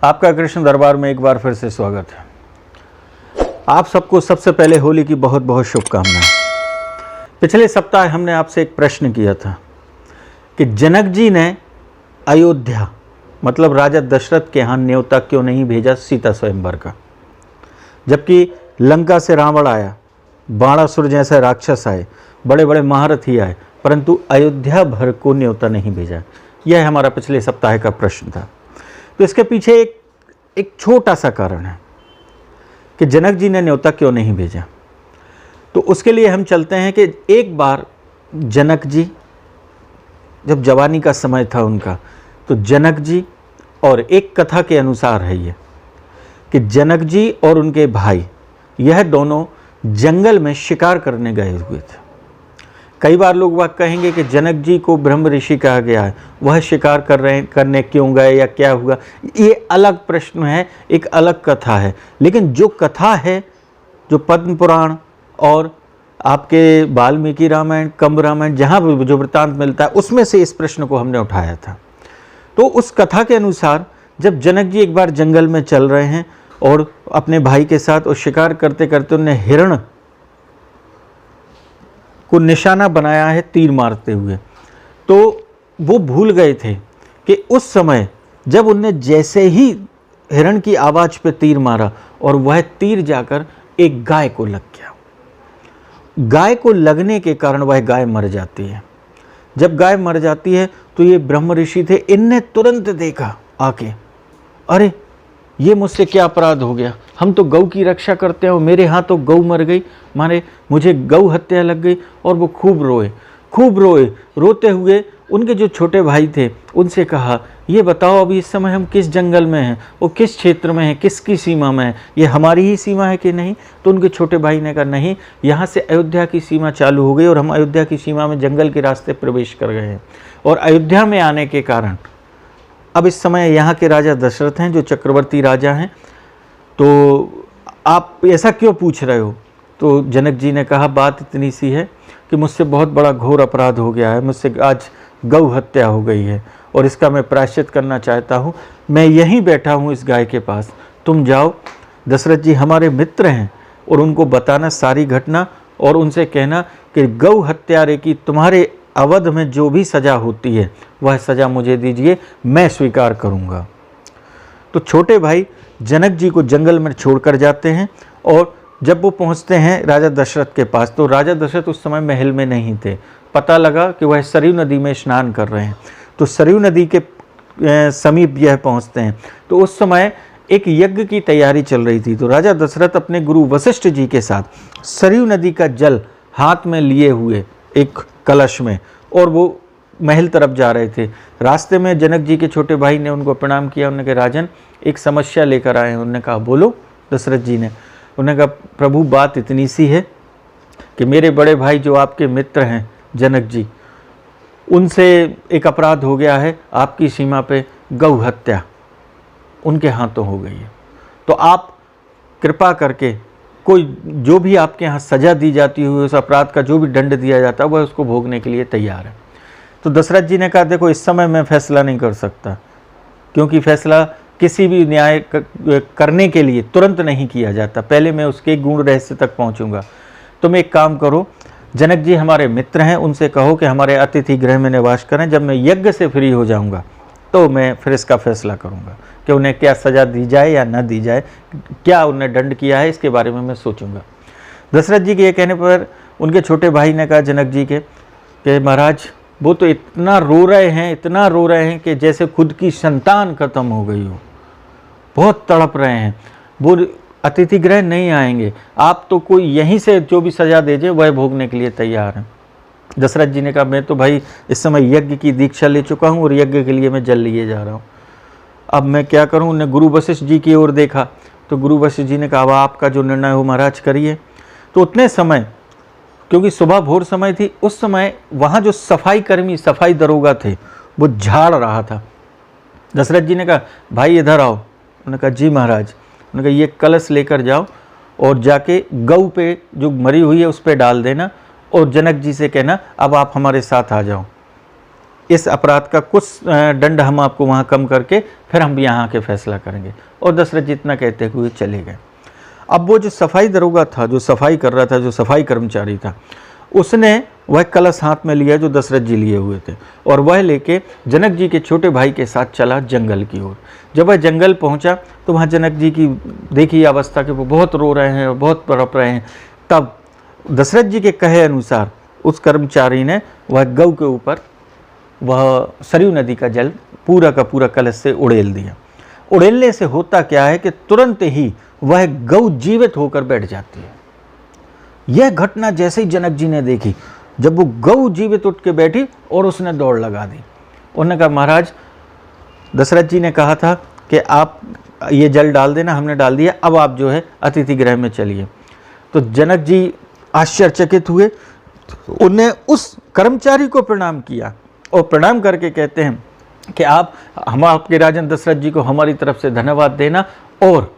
आपका कृष्ण दरबार में एक बार फिर से स्वागत है। आप सबको सबसे पहले होली की बहुत बहुत शुभकामनाएं। पिछले सप्ताह हमने आपसे एक प्रश्न किया था कि जनक जी ने अयोध्या मतलब राजा दशरथ के यहाँ न्योता क्यों नहीं भेजा सीता स्वयंवर का, जबकि लंका से रावण आया, बाणासुर जैसे राक्षस आए, बड़े बड़े महारथी आए, परंतु अयोध्या भर को न्योता नहीं भेजा। यह हमारा पिछले सप्ताह का प्रश्न था। तो इसके पीछे एक छोटा सा कारण है कि जनक जी ने न्योता क्यों नहीं भेजा। तो उसके लिए हम चलते हैं कि एक बार जनक जी जब जवानी का समय था उनका, तो जनक जी और एक कथा के अनुसार है ये कि जनक जी और उनके भाई यह दोनों जंगल में शिकार करने गए हुए थे। कई बार लोग वह कहेंगे कि जनक जी को ब्रह्म ऋषि कहा गया है, वह शिकार करने क्यों गए या क्या हुआ, ये अलग प्रश्न है, एक अलग कथा है। लेकिन जो कथा है, जो पद्म पुराण और आपके वाल्मीकि रामायण, कंब रामायण, जहाँ जो वृत्तांत मिलता है, उसमें से इस प्रश्न को हमने उठाया था। तो उस कथा के अनुसार जब जनक जी एक बार जंगल में चल रहे हैं और अपने भाई के साथ और शिकार करते करते उन्हें हिरण को निशाना बनाया है तीर मारते हुए, तो वो भूल गए थे कि उस समय जब उनने जैसे ही हिरण की आवाज़ पे तीर मारा और वह तीर जाकर एक गाय को लग गया। गाय को लगने के कारण वह गाय मर जाती है। जब गाय मर जाती है तो ये ब्रह्म ऋषि थे, इनने तुरंत देखा आके, अरे ये मुझसे क्या अपराध हो गया, हम तो गौ की रक्षा करते हैं और मेरे यहाँ तो गौ मर गई, माने मुझे गौ हत्या लग गई। और वो खूब रोए। रोते हुए उनके जो छोटे भाई थे उनसे कहा, ये बताओ अभी इस समय हम किस जंगल में हैं, वो किस क्षेत्र में हैं, किसकी सीमा में है, ये हमारी ही सीमा है कि नहीं। तो उनके छोटे भाई ने कहा, नहीं, यहाँ से अयोध्या की सीमा चालू हो गई और हम अयोध्या की सीमा में जंगल के रास्ते प्रवेश कर गए हैं। और अयोध्या में आने के कारण अब इस समय यहाँ के राजा दशरथ हैं जो चक्रवर्ती राजा हैं, तो आप ऐसा क्यों पूछ रहे हो। तो जनक जी ने कहा, बात इतनी सी है कि मुझसे बहुत बड़ा घोर अपराध हो गया है, मुझसे आज गौ हत्या हो गई है और इसका मैं प्रायश्चित करना चाहता हूँ। मैं यहीं बैठा हूँ इस गाय के पास, तुम जाओ, दशरथ जी हमारे मित्र हैं, और उनको बताना सारी घटना और उनसे कहना कि गौ हत्यारे की तुम्हारे अवध में जो भी सज़ा होती है वह सज़ा मुझे दीजिए, मैं स्वीकार करूँगा। तो छोटे भाई जनक जी को जंगल में छोड़कर जाते हैं और जब वो पहुंचते हैं राजा दशरथ के पास, तो राजा दशरथ उस समय महल में नहीं थे। पता लगा कि वह सरयू नदी में स्नान कर रहे हैं। तो सरयू नदी के समीप यह पहुंचते हैं। तो उस समय एक यज्ञ की तैयारी चल रही थी। तो राजा दशरथ अपने गुरु वशिष्ठ जी के साथ सरयू नदी का जल हाथ में लिए हुए एक कलश में, और वो महल तरफ जा रहे थे। रास्ते में जनक जी के छोटे भाई ने उनको प्रणाम किया। उन्होंने कहा, राजन एक समस्या लेकर आए हैं। उन्होंने कहा, बोलो। दशरथ जी ने उन्होंने कहा, प्रभु बात इतनी सी है कि मेरे बड़े भाई जो आपके मित्र हैं जनक जी, उनसे एक अपराध हो गया है, आपकी सीमा पे गौ हत्या उनके हाथों हो गई है। तो आप कृपा करके कोई जो भी आपके यहाँ सज़ा दी जाती हुई, उस अपराध का जो भी दंड दिया जाता है वह उसको भोगने के लिए तैयार है। तो दशरथ जी ने कहा, देखो इस समय मैं फैसला नहीं कर सकता, क्योंकि फैसला किसी भी न्याय करने के लिए तुरंत नहीं किया जाता, पहले मैं उसके गुण रहस्य तक पहुंचूंगा। तुम एक काम करो, जनक जी हमारे मित्र हैं, उनसे कहो कि हमारे अतिथि गृह में निवास करें, जब मैं यज्ञ से फ्री हो जाऊंगा तो मैं फिर इसका फैसला करूंगा कि उन्हें क्या सज़ा दी जाए या न दी जाए, क्या उन्हें दंड किया है, इसके बारे में मैं सोचूंगा। दशरथ जी के ये कहने पर उनके छोटे भाई ने कहा जनक जी के कि महाराज वो तो इतना रो रहे हैं कि जैसे खुद की संतान खत्म हो गई हो, बहुत तड़प रहे हैं, वो अतिथि गृह नहीं आएंगे, आप तो कोई यहीं से जो भी सज़ा दे जाए वह भोगने के लिए तैयार हैं। दशरथ जी ने कहा, मैं तो भाई इस समय यज्ञ की दीक्षा ले चुका हूँ और यज्ञ के लिए मैं जल लिए जा रहा हूँ, अब मैं क्या करूँ। उन्हें गुरु वशिष्ठ जी की ओर देखा तो गुरु वशिष्ठ जी ने कहा, अब आपका जो निर्णय हो महाराज करिए। तो उतने समय, क्योंकि सुबह भोर समय थी, उस समय वहाँ जो सफाई कर्मी, सफाई दरोगा थे, वो झाड़ रहा था। दशरथ जी ने कहा, भाई इधर आओ। उन्होंने कहा, जी महाराज। उन्होंने कहा, ये कलश लेकर जाओ और जाके गऊ पे जो मरी हुई है उस पर डाल देना और जनक जी से कहना, अब आप हमारे साथ आ जाओ। इस अपराध का कुछ दंड हम आपको वहाँ कम करके फिर हम यहाँ आके फैसला करेंगे। और दशरथ जी इतना कहते हुए चले गए। अब वो जो सफाई दरोगा था, जो सफाई कर रहा था, जो सफाई कर्मचारी था, उसने वह कलश हाथ में लिया जो दशरथ जी लिए हुए थे, और वह लेके जनक जी के छोटे भाई के साथ चला जंगल की ओर। जब वह जंगल पहुंचा तो वहाँ जनक जी की देखी अवस्था कि वो बहुत रो रहे हैं और बहुत तड़प रहे हैं। तब दशरथ जी के कहे अनुसार उस कर्मचारी ने वह गऊ के ऊपर वह सरयू नदी का जल पूरा का पूरा कलश से उड़ेल दिया। उड़ेलने से होता क्या है कि तुरंत ही वह गऊ जीवित होकर बैठ जाती है। यह घटना जैसे ही जनक जी ने देखी, जब वो गऊ जीवित उठ के बैठी और उसने दौड़ लगा दी। उन्होंने कहा, महाराज दशरथ जी ने कहा था कि आप ये जल डाल देना, हमने डाल दिया, अब आप जो है अतिथि गृह में चलिए। तो जनक जी आश्चर्यचकित हुए। उन्हें उस कर्मचारी को प्रणाम किया और प्रणाम करके कहते हैं कि आप हम आपके राजन दशरथ जी को हमारी तरफ से धन्यवाद देना, और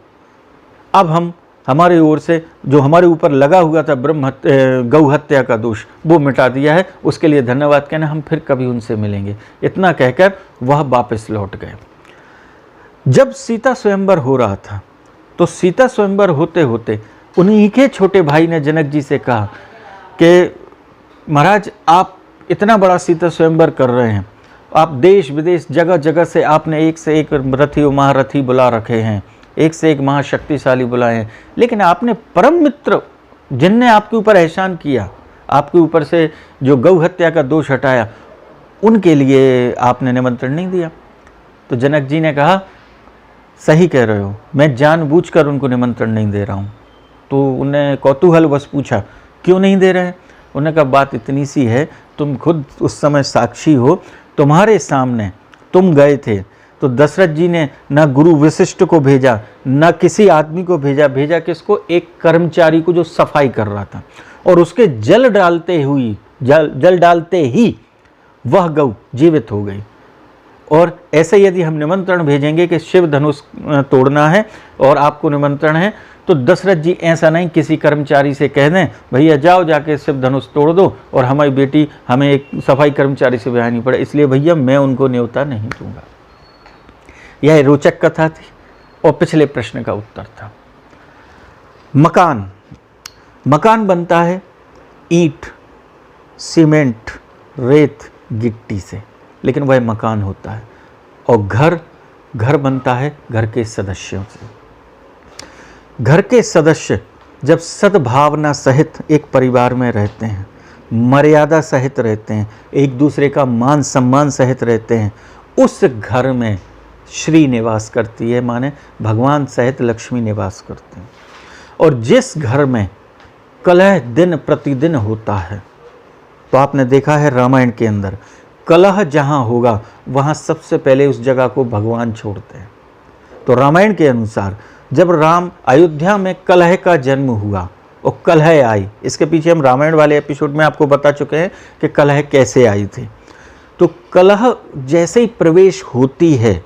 अब हम हमारे ओर से जो हमारे ऊपर लगा हुआ था गौ हत्या का दोष वो मिटा दिया है, उसके लिए धन्यवाद कहना, हम फिर कभी उनसे मिलेंगे। इतना कहकर वह वापस लौट गए। जब सीता स्वयंवर हो रहा था तो सीता स्वयंवर होते होते उन्हीं के छोटे भाई ने जनक जी से कहा कि महाराज आप इतना बड़ा सीता स्वयंवर कर रहे हैं, आप देश विदेश जगह जगह से आपने एक से एक रथी और महारथी बुला रखे हैं, एक से एक महाशक्तिशाली बुलाए हैं, लेकिन आपने परम मित्र जिनने आपके ऊपर एहसान किया, आपके ऊपर से जो गौ हत्या का दोष हटाया, उनके लिए आपने निमंत्रण नहीं दिया। तो जनक जी ने कहा, सही कह रहे हो, मैं जानबूझकर उनको निमंत्रण नहीं दे रहा हूँ। तो उन्हें कौतूहलवश पूछा, क्यों नहीं दे रहे हैं? उन्होंने कहा, बात इतनी सी है, तुम खुद उस समय साक्षी हो, तुम्हारे सामने तुम गए थे तो दशरथ जी ने ना गुरु वशिष्ठ को भेजा, ना किसी आदमी को भेजा किसको? एक कर्मचारी को जो सफाई कर रहा था, और उसके जल डालते ही वह गौ जीवित हो गई। और ऐसे यदि हम निमंत्रण भेजेंगे कि शिव धनुष तोड़ना है और आपको निमंत्रण है, तो दशरथ जी ऐसा नहीं किसी कर्मचारी से कह दें, भैया जाओ जाके शिव धनुष तोड़ दो और हमारी बेटी हमें एक सफाई कर्मचारी से ब्याह नहीं पड़े, इसलिए भैया मैं उनको न्योता नहीं दूंगा। यह रोचक कथा थी और पिछले प्रश्न का उत्तर था। मकान बनता है ईंट, सीमेंट, रेत, गिट्टी से, लेकिन वह मकान होता है। और घर बनता है घर के सदस्यों से। घर के सदस्य जब सद्भावना सहित एक परिवार में रहते हैं, मर्यादा सहित रहते हैं, एक दूसरे का मान सम्मान सहित रहते हैं, उस घर में श्री निवास करती है, माने भगवान सहित लक्ष्मी निवास करते हैं। और जिस घर में कलह दिन प्रतिदिन होता है, तो आपने देखा है रामायण के अंदर कलह जहाँ होगा वहाँ सबसे पहले उस जगह को भगवान छोड़ते हैं। तो रामायण के अनुसार जब राम अयोध्या में कलह का जन्म हुआ और कलह आई, इसके पीछे हम रामायण वाले एपिसोड में आपको बता चुके हैं कि कलह कैसे आई थी। तो कलह जैसे ही प्रवेश होती है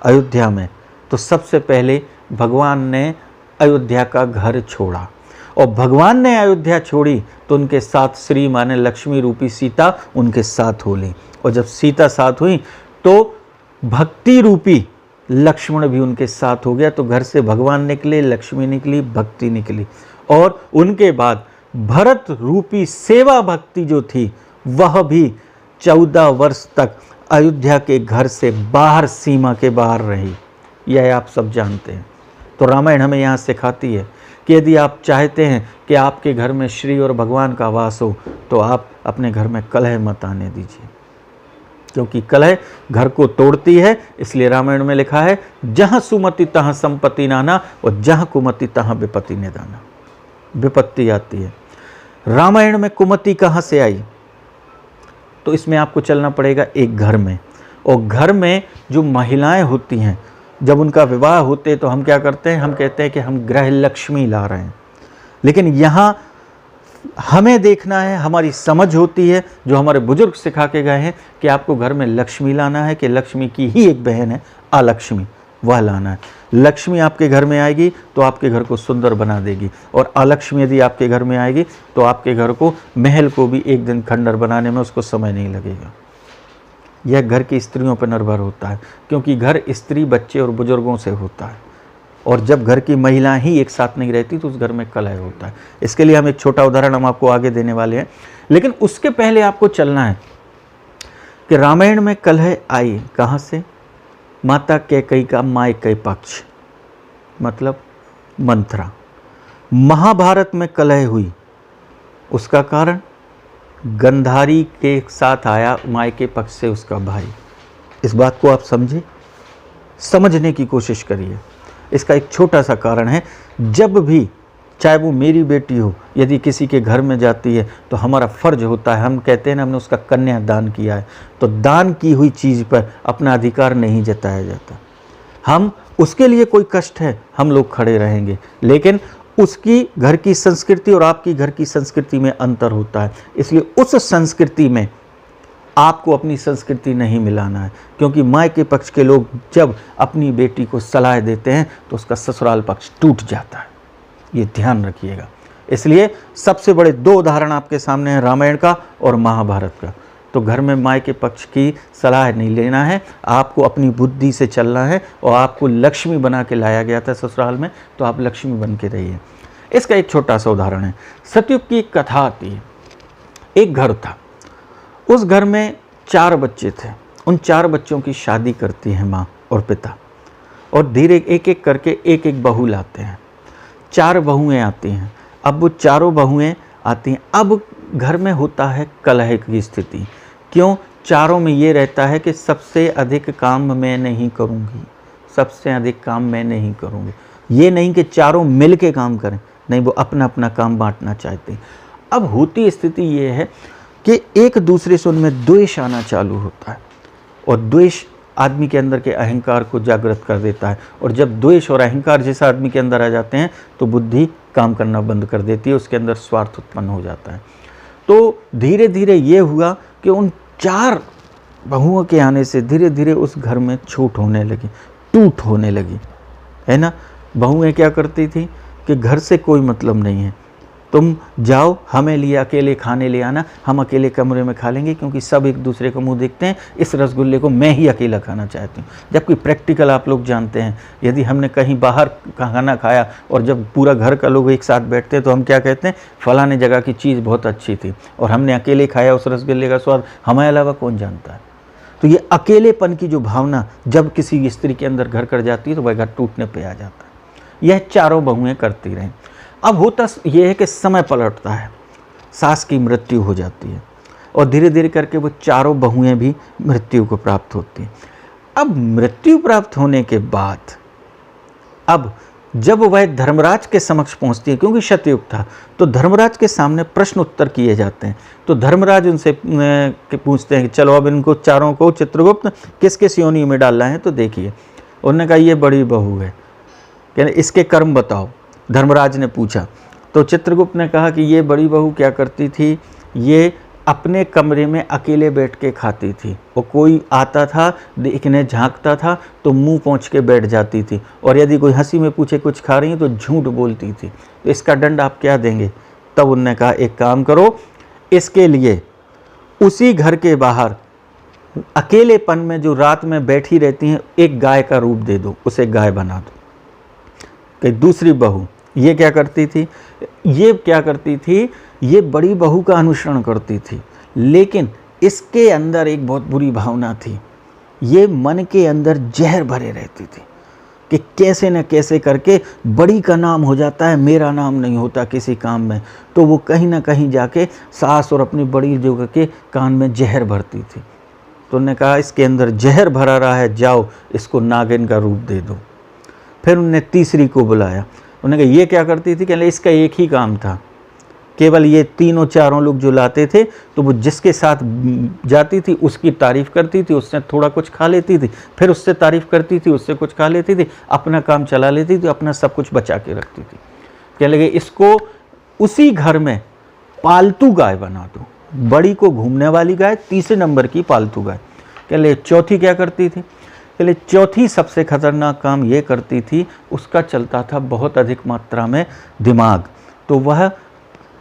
अयोध्या में, तो सबसे पहले भगवान ने अयोध्या का घर छोड़ा। और भगवान ने अयोध्या छोड़ी तो उनके साथ श्री माने लक्ष्मी रूपी सीता उनके साथ हो ली। और जब सीता साथ हुई तो भक्ति रूपी लक्ष्मण भी उनके साथ हो गया। तो घर से भगवान निकले, लक्ष्मी निकली, भक्ति निकली। और उनके बाद भरत रूपी सेवा भक्ति जो थी वह भी 14 वर्ष तक अयोध्या के घर से बाहर, सीमा के बाहर रही। यह आप सब जानते हैं। तो रामायण हमें यहाँ सिखाती है कि यदि आप चाहते हैं कि आपके घर में श्री और भगवान का वास हो, तो आप अपने घर में कलह मत आने दीजिए, क्योंकि कलह घर को तोड़ती है। इसलिए रामायण में लिखा है, जहाँ सुमति तहाँ संपत्ति नाना और जहाँ कुमति तहाँ विपत्ति निदाना। विपत्ति आती है। रामायण में कुमति कहाँ से आई? तो इसमें आपको चलना पड़ेगा एक घर में। और घर में जो महिलाएं होती हैं, जब उनका विवाह होते तो हम क्या करते हैं? हम कहते हैं कि हम गृह लक्ष्मी ला रहे हैं। लेकिन यहाँ हमें देखना है, हमारी समझ होती है जो हमारे बुजुर्ग सिखा के गए हैं कि आपको घर में लक्ष्मी लाना है, कि लक्ष्मी की ही एक बहन है अलक्ष्मी, वह लाना है। लक्ष्मी आपके घर में आएगी तो आपके घर को सुंदर बना देगी, और अलक्ष्मी यदि आपके घर में आएगी तो आपके घर को, महल को भी एक दिन खंडर बनाने में उसको समय नहीं लगेगा। यह घर की स्त्रियों पर निर्भर होता है, क्योंकि घर स्त्री, बच्चे और बुजुर्गों से होता है। और जब घर की महिला ही एक साथ नहीं रहती तो उस घर में कलह होता है। इसके लिए हम एक छोटा उदाहरण हम आपको आगे देने वाले हैं, लेकिन उसके पहले आपको चलना है कि रामायण में कलह आई कहाँ से? माता कैकेयी का मायके पक्ष, मतलब मंथरा। महाभारत में कलह हुई, उसका कारण गंधारी के साथ आया मायके पक्ष से उसका भाई। इस बात को आप समझे, समझने की कोशिश करिए। इसका एक छोटा सा कारण है, जब भी चाहे वो मेरी बेटी हो, यदि किसी के घर में जाती है तो हमारा फ़र्ज होता है, हम कहते हैं ना हमने उसका कन्या दान किया है, तो दान की हुई चीज़ पर अपना अधिकार नहीं जताया जाता। हम उसके लिए कोई कष्ट है हम लोग खड़े रहेंगे, लेकिन उसकी घर की संस्कृति और आपकी घर की संस्कृति में अंतर होता है, इसलिए उस संस्कृति में आपको अपनी संस्कृति नहीं मिलाना है। क्योंकि मायके पक्ष के लोग जब अपनी बेटी को सलाह देते हैं तो उसका ससुराल पक्ष टूट जाता है, ये ध्यान रखिएगा। इसलिए सबसे बड़े दो उदाहरण आपके सामने हैं, रामायण का और महाभारत का। तो घर में मायके पक्ष की सलाह नहीं लेना है, आपको अपनी बुद्धि से चलना है, और आपको लक्ष्मी बना के लाया गया था ससुराल में, तो आप लक्ष्मी बन के रहिए। इसका एक छोटा सा उदाहरण है, सतयुग की एक कथा आती है। एक घर था, उस घर में 4 बच्चे थे। उन 4 बच्चों की शादी करती है माँ और पिता, और धीरे एक एक करके एक एक बहू लाते हैं। 4 बहुएं आती हैं। अब वो चारों बहुएं आती हैं, अब घर में होता है कलह की स्थिति। क्यों? चारों में ये रहता है कि सबसे अधिक काम मैं नहीं करूँगी, सबसे अधिक काम मैं नहीं करूँगी। ये नहीं कि चारों मिल के काम करें, नहीं, वो अपना अपना काम बांटना चाहते हैं। अब होती स्थिति ये है कि एक दूसरे से उनमें द्वेष आना चालू होता है, और द्वेष आदमी के अंदर के अहंकार को जागृत कर देता है। और जब द्वेष और अहंकार जैसा आदमी के अंदर आ जाते हैं तो बुद्धि काम करना बंद कर देती है, उसके अंदर स्वार्थ उत्पन्न हो जाता है। तो धीरे धीरे ये हुआ कि उन 4 बहुओं के आने से धीरे धीरे उस घर में छूट होने लगी, टूट होने लगी, है ना। बहुएं क्या करती थी कि घर से कोई मतलब नहीं है, तुम जाओ, हमें लिए अकेले खाने ले आना, हम अकेले कमरे में खा लेंगे, क्योंकि सब एक दूसरे को मुंह देखते हैं, इस रसगुल्ले को मैं ही अकेला खाना चाहती हूँ। जबकि प्रैक्टिकल आप लोग जानते हैं, यदि हमने कहीं बाहर खाना खाया और जब पूरा घर का लोग एक साथ बैठते हैं तो हम क्या कहते हैं, फलाने जगह की चीज़ बहुत अच्छी थी, और हमने अकेले खाया, उस रसगुल्ले का स्वाद हमें अलावा कौन जानता है। तो ये अकेलेपन की जो भावना जब किसी स्त्री के अंदर घर कर जाती है तो वह घर टूटने पर आ जाता है। यह चारों बहुएँ करती रहें। अब होता यह है कि समय पलटता है, सास की मृत्यु हो जाती है, और धीरे धीरे करके वो चारों बहुएं भी मृत्यु को प्राप्त होती हैं। अब मृत्यु प्राप्त होने के बाद अब जब वह धर्मराज के समक्ष पहुंचती है, क्योंकि सतयुग था, तो धर्मराज के सामने प्रश्न उत्तर किए जाते हैं। तो धर्मराज उनसे पूछते हैं कि चलो अब इनको चारों को चित्रगुप्त किस किस योनि में डालना है, तो देखिए। उन्होंने कहा ये बड़ी बहू है, कहने इसके कर्म बताओ। धर्मराज ने पूछा, तो चित्रगुप्त ने कहा कि ये बड़ी बहू क्या करती थी, ये अपने कमरे में अकेले बैठ के खाती थी, और कोई आता था देखने झांकता था तो मुंह पहुँच के बैठ जाती थी, और यदि कोई हंसी में पूछे कुछ खा रही है तो झूठ बोलती थी, तो इसका दंड आप क्या देंगे। तब उनने कहा एक काम करो, इसके लिए उसी घर के बाहर अकेलेपन में जो रात में बैठी रहती हैं एक गाय का रूप दे दो, उसे गाय बना दो। कि दूसरी बहू ये क्या करती थी, ये बड़ी बहू का अनुसरण करती थी, लेकिन इसके अंदर एक बहुत बुरी भावना थी, ये मन के अंदर जहर भरे रहती थी कि कैसे न कैसे करके बड़ी का नाम हो जाता है, मेरा नाम नहीं होता किसी काम में। तो वो कहीं ना कहीं जाके सास और अपनी बड़ी जो के कान में जहर भरती थी। तो उन्होंने कहा इसके अंदर जहर भरा रहा है, जाओ इसको नागिन का रूप दे दो। फिर उनने तीसरी को बुलाया, उन्होंने कहा ये क्या करती थी, कहले इसका एक ही काम था, केवल ये तीनों चारों लोग जो लाते थे तो वो जिसके साथ जाती थी उसकी तारीफ़ करती थी, उससे थोड़ा कुछ खा लेती थी, फिर उससे तारीफ़ करती थी, उससे कुछ खा लेती थी, अपना काम चला लेती थी, अपना सब कुछ बचा के रखती थी। क्या लगे इसको उसी घर में पालतू गाय बना दो, बड़ी को घूमने वाली गाय, तीसरे नंबर की पालतू गाय। क्या लगे चौथी क्या करती थी, चलिए चौथी सबसे खतरनाक काम ये करती थी, उसका चलता था बहुत अधिक मात्रा में दिमाग। तो वह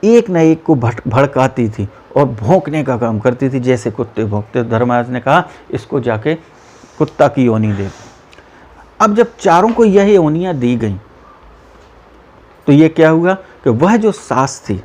एक न एक को भड़काती थी और भौंकने का काम करती थी जैसे कुत्ते भौंकते। धर्मराज ने कहा इसको जाके कुत्ता की योनि दे। अब जब चारों को यह योनियाँ दी गई तो ये क्या हुआ कि वह जो सास थी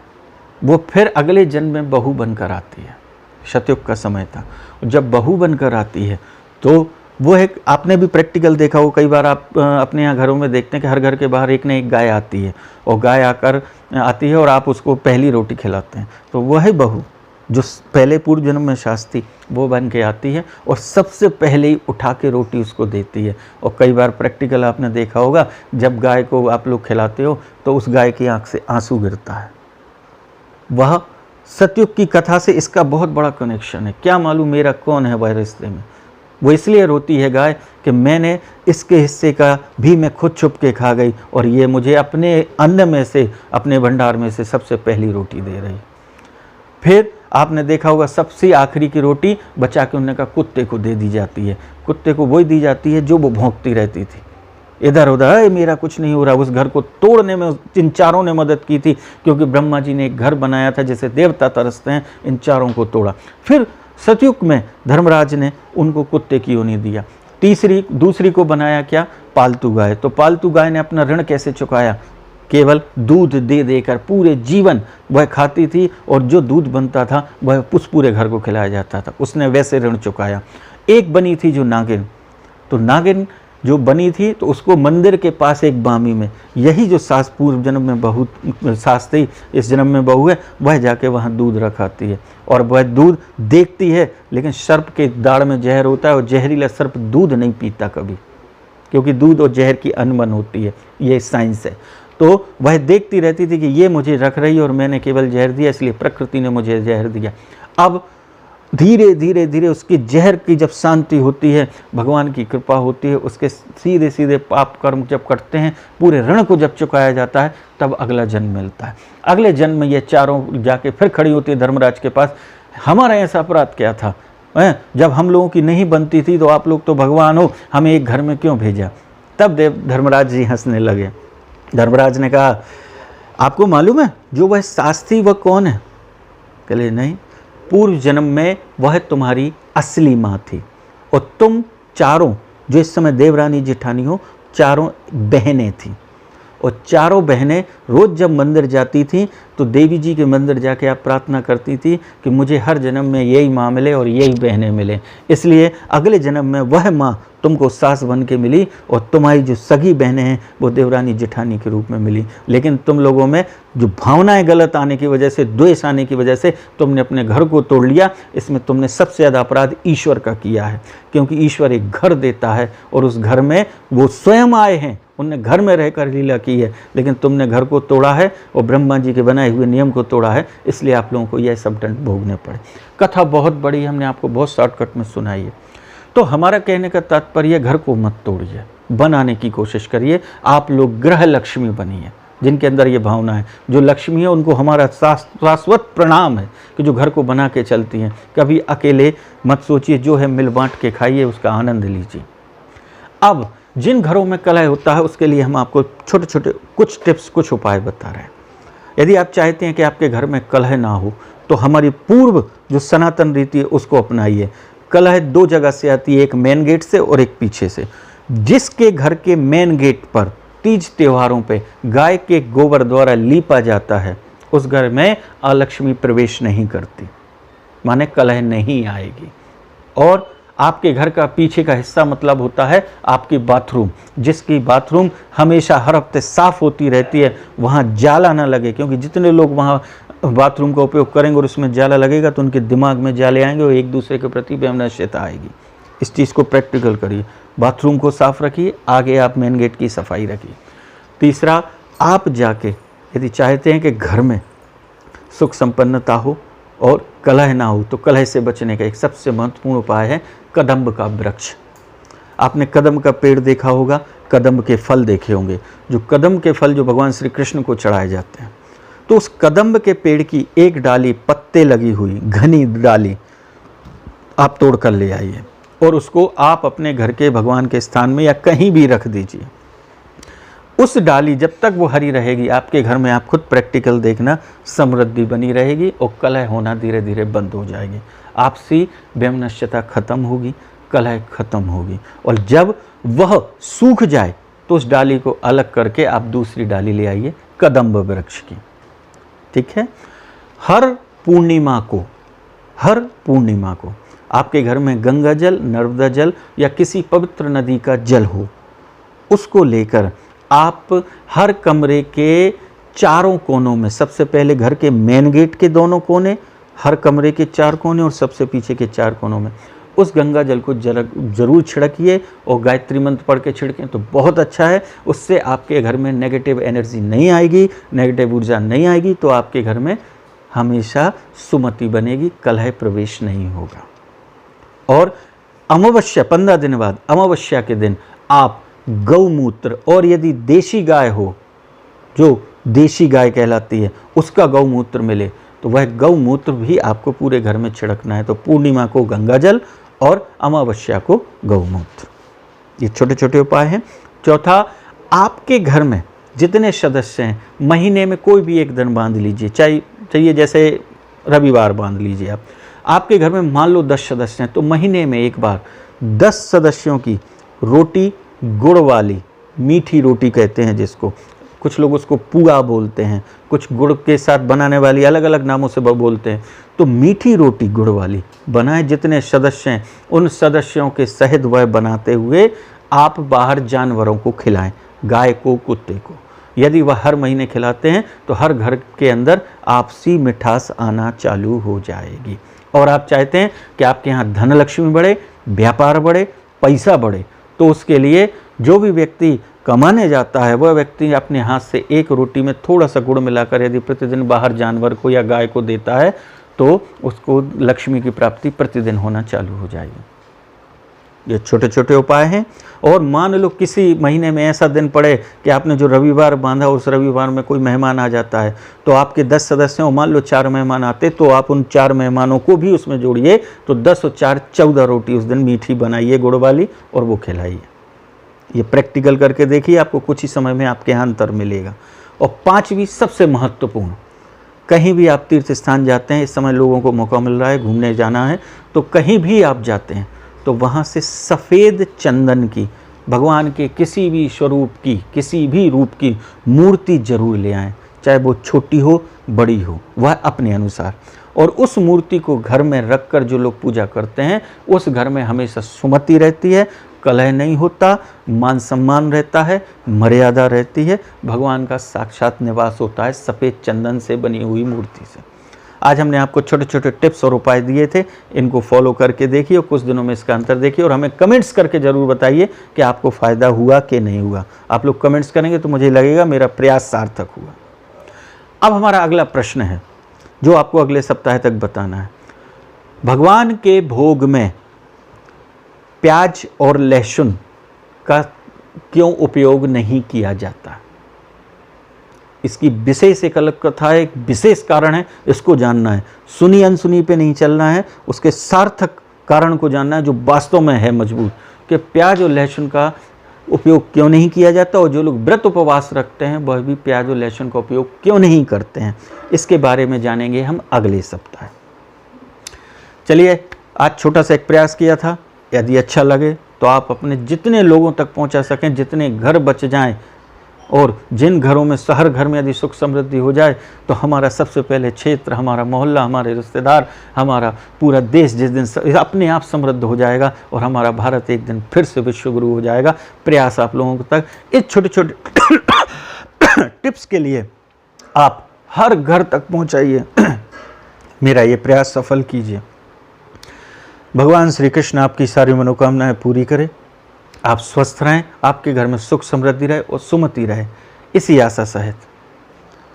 वो फिर अगले जन्म में बहू बनकर आती है। सतयुग का समय था। जब बहू बनकर आती है तो वो एक, आपने भी प्रैक्टिकल देखा हो, कई बार आप अपने यहाँ घरों में देखते हैं कि हर घर के बाहर एक न एक गाय आती है और गाय आकर आती है और आप उसको पहली रोटी खिलाते हैं। तो वही बहू जो पहले पूर्व जन्म में सास थी वो बन के आती है और सबसे पहले ही उठा के रोटी उसको देती है। और कई बार प्रैक्टिकल आपने देखा होगा, जब गाय को आप लोग खिलाते हो तो उस गाय की आँख से आंसू गिरता है। वह सतयुग की कथा से इसका बहुत बड़ा कनेक्शन है। क्या मालूम मेरा कौन है वह रिश्ते में। वो इसलिए रोती है गाय कि मैंने इसके हिस्से का भी मैं खुद छुप के खा गई और ये मुझे अपने अन्न में से, अपने भंडार में से सबसे पहली रोटी दे रही। फिर आपने देखा होगा सबसे आखिरी की रोटी बचा के उन्होंने कहा कुत्ते को दे दी जाती है। कुत्ते को वही दी जाती है जो वो भौंकती रहती थी इधर उधर, मेरा कुछ नहीं हो रहा। उस घर को तोड़ने में इन चारों ने मदद की थी, क्योंकि ब्रह्मा जी ने एक घर बनाया था जैसे देवता तरसते हैं, इन चारों को तोड़ा। फिर सतयुग में धर्मराज ने उनको कुत्ते की योनि दिया। दूसरी को बनाया क्या, पालतू गाय। तो पालतू गाय ने अपना ऋण कैसे चुकाया, केवल दूध दे देकर पूरे जीवन वह खाती थी और जो दूध बनता था वह उस पूरे घर को खिलाया जाता था। उसने वैसे ऋण चुकाया। एक बनी थी जो नागिन, तो नागिन जो बनी थी तो उसको मंदिर के पास एक बामी में, यही जो सास पूर्व जन्म में बहू सास थी इस जन्म में बहू है, वह जाके वहाँ दूध रखाती है और वह दूध देखती है। लेकिन सर्प के दाढ़ में जहर होता है और जहरीला सर्प दूध नहीं पीता कभी, क्योंकि दूध और जहर की अनबन होती है, ये साइंस है। तो वह देखती रहती थी कि ये मुझे रख रही और मैंने केवल जहर दिया, इसलिए प्रकृति ने मुझे जहर दिया। अब धीरे धीरे धीरे उसकी जहर की जब शांति होती है, भगवान की कृपा होती है, उसके सीधे सीधे पाप कर्म जब करते हैं, पूरे ऋण को जब चुकाया जाता है, तब अगला जन्म मिलता है। अगले जन्म में ये चारों जाके फिर खड़ी होती है धर्मराज के पास, हमारा ऐसा अपराध क्या था, जब हम लोगों की नहीं बनती थी तो आप लोग तो भगवान हो, हमें एक घर में क्यों भेजा। तब धर्मराज जी हंसने लगे। धर्मराज ने कहा आपको मालूम है जो वह सास थी वह कौन है। कहले नहीं, पूर्व जन्म में वह तुम्हारी असली माँ थी और तुम चारों जो इस समय देवरानी जेठानी हो, चारों बहनें थी। और चारों बहनें रोज़ जब मंदिर जाती थीं तो देवी जी के मंदिर जाके आप प्रार्थना करती थी कि मुझे हर जन्म में यही माँ मिले और यही बहनें मिले। इसलिए अगले जन्म में वह माँ तुमको सास बन के मिली और तुम्हारी जो सगी बहनें हैं वो देवरानी जेठानी के रूप में मिली। लेकिन तुम लोगों में जो भावनाएं गलत आने की वजह से, द्वेष आने की वजह से तुमने अपने घर को तोड़ लिया। इसमें तुमने सबसे ज़्यादा अपराध ईश्वर का किया है, क्योंकि ईश्वर एक घर देता है और उस घर में वो स्वयं आए हैं, उनने घर में रहकर लीला की है, लेकिन तुमने घर को तोड़ा है और ब्रह्मा जी के बनाए हुए नियम को तोड़ा है। इसलिए आप लोगों को यह सब दंड भोगने पड़े। कथा बहुत बड़ी, हमने आपको बहुत शॉर्टकट में सुनाई है। तो हमारा कहने का तात्पर्य, घर को मत तोड़िए, बनाने की कोशिश करिए। आप लोग ग्रह लक्ष्मी बनिए, जिनके अंदर ये भावना है। जो लक्ष्मी है उनको हमारा शाश्वत प्रणाम है कि जो घर को बना के चलती हैं। कभी अकेले मत सोचिए, जो है मिल बांट के खाइए, उसका आनंद लीजिए। अब जिन घरों में कलह होता है उसके लिए हम आपको छोटे छोटे कुछ टिप्स, कुछ उपाय बता रहे हैं। यदि आप चाहते हैं कि आपके घर में कलह ना हो तो हमारी पूर्व जो सनातन रीति है उसको अपनाइए। कलह दो जगह से आती है, एक मेन गेट से और एक पीछे से। जिसके घर के मेन गेट पर तीज त्योहारों पे गाय के गोबर द्वारा लीपा जाता है, उस घर में अलक्ष्मी प्रवेश नहीं करती, माने कलह नहीं आएगी। और आपके घर का पीछे का हिस्सा मतलब होता है आपकी बाथरूम, जिसकी बाथरूम हमेशा हर हफ्ते साफ होती रहती है, वहाँ जाला ना लगे। क्योंकि जितने लोग वहाँ बाथरूम का उपयोग करेंगे और उसमें जाला लगेगा तो उनके दिमाग में जाले आएंगे और एक दूसरे के प्रति वैमनस्यता आएगी। इस चीज़ को प्रैक्टिकल करिए, बाथरूम को साफ रखिए, आगे आप मेन गेट की सफाई रखिए। तीसरा, आप जाके यदि चाहते हैं कि घर में सुख संपन्नता हो और कलह ना हो, तो कलह से बचने का एक सबसे महत्वपूर्ण उपाय है कदम्ब का वृक्ष। आपने कदम्ब का पेड़ देखा होगा, कदम्ब के फल देखे होंगे। जो कदम्ब के फल जो भगवान श्री कृष्ण को चढ़ाए जाते हैं, तो उस कदम्ब के पेड़ की एक डाली पत्ते लगी हुई घनी डाली आप तोड़ कर ले आइए और उसको आप अपने घर के भगवान के स्थान में या कहीं भी रख दीजिए। उस डाली जब तक वो हरी रहेगी, आपके घर में आप खुद प्रैक्टिकल देखना, समृद्धि बनी रहेगी और कलह होना धीरे धीरे बंद हो जाएगी। आपसी वैमनस्यता खत्म होगी, कलह खत्म होगी। और जब वह सूख जाए तो उस डाली को अलग करके आप दूसरी डाली ले आइए कदम्ब वृक्ष की। ठीक है। हर पूर्णिमा को आपके घर में गंगा जल, नर्मदा जल या किसी पवित्र नदी का जल हो, उसको लेकर आप हर कमरे के चारों कोनों में, सबसे पहले घर के मेन गेट के दोनों कोने, हर कमरे के 4 कोने और सबसे पीछे के 4 कोनों में उस गंगा जल को जरूर छिड़किए और गायत्री मंत्र पढ़ के छिड़कें तो बहुत अच्छा है। उससे आपके घर में नेगेटिव एनर्जी नहीं आएगी, नेगेटिव ऊर्जा नहीं आएगी, तो आपके घर में हमेशा सुमति बनेगी, कलह प्रवेश नहीं होगा। और अमावस्या 15 दिन बाद अमावस्या के दिन आप गौमूत्र, और यदि देशी गाय हो, जो देशी गाय कहलाती है, उसका गौमूत्र मिले तो वह गौमूत्र भी आपको पूरे घर में छिड़कना है। तो पूर्णिमा को गंगा जल और अमावस्या को गौमूत्र। ये छोटे छोटे उपाय हैं। चौथा, आपके घर में जितने सदस्य हैं, महीने में कोई भी एक दिन बांध लीजिए, चाहिए जैसे रविवार बांध लीजिए आप। आपके घर में मान लो 10 सदस्य हैं तो महीने में एक बार 10 सदस्यों की रोटी, गुड़ वाली, मीठी रोटी कहते हैं जिसको, कुछ लोग उसको पुआ बोलते हैं, कुछ गुड़ के साथ बनाने वाली अलग अलग नामों से बोलते हैं। तो मीठी रोटी गुड़ वाली बनाएं। जितने सदस्य हैं उन सदस्यों के सहित वह बनाते हुए आप बाहर जानवरों को खिलाएं, गाय को, कुत्ते को। यदि वह हर महीने खिलाते हैं तो हर घर के अंदर आपसी मिठास आना चालू हो जाएगी। और आप चाहते हैं कि आपके यहाँ धन लक्ष्मी बढ़े, व्यापार बढ़े, पैसा बढ़े, तो उसके लिए जो भी व्यक्ति कमाने जाता है वह व्यक्ति अपने हाथ से एक रोटी में थोड़ा सा गुड़ मिलाकर यदि प्रतिदिन बाहर जानवर को या गाय को देता है तो उसको लक्ष्मी की प्राप्ति प्रतिदिन होना चालू हो जाएगी। ये छोटे छोटे उपाय हैं। और मान लो किसी महीने में ऐसा दिन पड़े कि आपने जो रविवार बांधा उस रविवार में कोई मेहमान आ जाता है, तो आपके 10 सदस्य हो, मान लो 4 मेहमान आते, तो आप उन 4 मेहमानों को भी उसमें जोड़िए। तो 10 और 4 14 रोटी उस दिन मीठी बनाइए गुड़ वाली और वो खिलाइए। ये प्रैक्टिकल करके देखिए, आपको कुछ ही समय में आपके यहाँ अंतर मिलेगा। और 5वीं सबसे महत्वपूर्ण, कहीं भी आप तीर्थ स्थान जाते हैं, इस समय लोगों को मौका मिल रहा है घूमने जाना है, तो कहीं भी आप जाते हैं तो वहाँ से सफ़ेद चंदन की, भगवान के किसी भी स्वरूप की, किसी भी रूप की मूर्ति जरूर ले आएं, चाहे वो छोटी हो बड़ी हो, वह अपने अनुसार। और उस मूर्ति को घर में रखकर जो लोग पूजा करते हैं उस घर में हमेशा सुमति रहती है, कलह नहीं होता, मान सम्मान रहता है, मर्यादा रहती है, भगवान का साक्षात निवास होता है सफ़ेद चंदन से बनी हुई मूर्ति से। आज हमने आपको छोटे छोटे टिप्स और उपाय दिए थे, इनको फॉलो करके देखिए और कुछ दिनों में इसका अंतर देखिए और हमें कमेंट्स करके ज़रूर बताइए कि आपको फ़ायदा हुआ कि नहीं हुआ। आप लोग कमेंट्स करेंगे तो मुझे लगेगा मेरा प्रयास सार्थक हुआ। अब हमारा अगला प्रश्न है जो आपको अगले सप्ताह तक बताना है। भगवान के भोग में प्याज और लहसुन का क्यों उपयोग नहीं किया जाता? इसकी विशेष एक अलग कथा है, एक विशेष कारण है, इसको जानना है। सुनी अनसुनी पे नहीं चलना है, उसके सार्थक कारण को जानना है जो वास्तव में है मजबूत, कि प्याज और लहसुन का उपयोग क्यों नहीं किया जाता और जो लोग व्रत उपवास रखते हैं वह भी प्याज और लहसुन का उपयोग क्यों नहीं करते हैं। इसके बारे में जानेंगे हम अगले सप्ताह। चलिए, आज छोटा सा एक प्रयास किया था, यदि अच्छा लगे तो आप अपने जितने लोगों तक पहुंचा सकें, जितने घर बच जाएं, और जिन घरों में, हर घर में यदि सुख समृद्धि हो जाए तो हमारा सबसे पहले क्षेत्र, हमारा मोहल्ला, हमारे रिश्तेदार, हमारा पूरा देश जिस दिन अपने आप समृद्ध हो जाएगा और हमारा भारत एक दिन फिर से विश्वगुरु हो जाएगा। प्रयास आप लोगों तक इस छोटे छोटे टिप्स के लिए आप हर घर तक पहुंचाइए। मेरा ये प्रयास सफल कीजिए। भगवान श्री कृष्ण आपकी सारी मनोकामनाएं पूरी करें, आप स्वस्थ रहें, आपके घर में सुख समृद्धि रहे और सुमति रहे, इसी आशा सहित।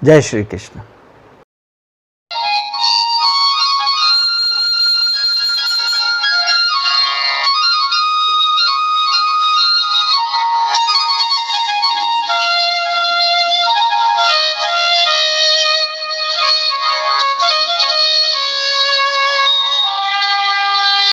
जय श्री कृष्ण।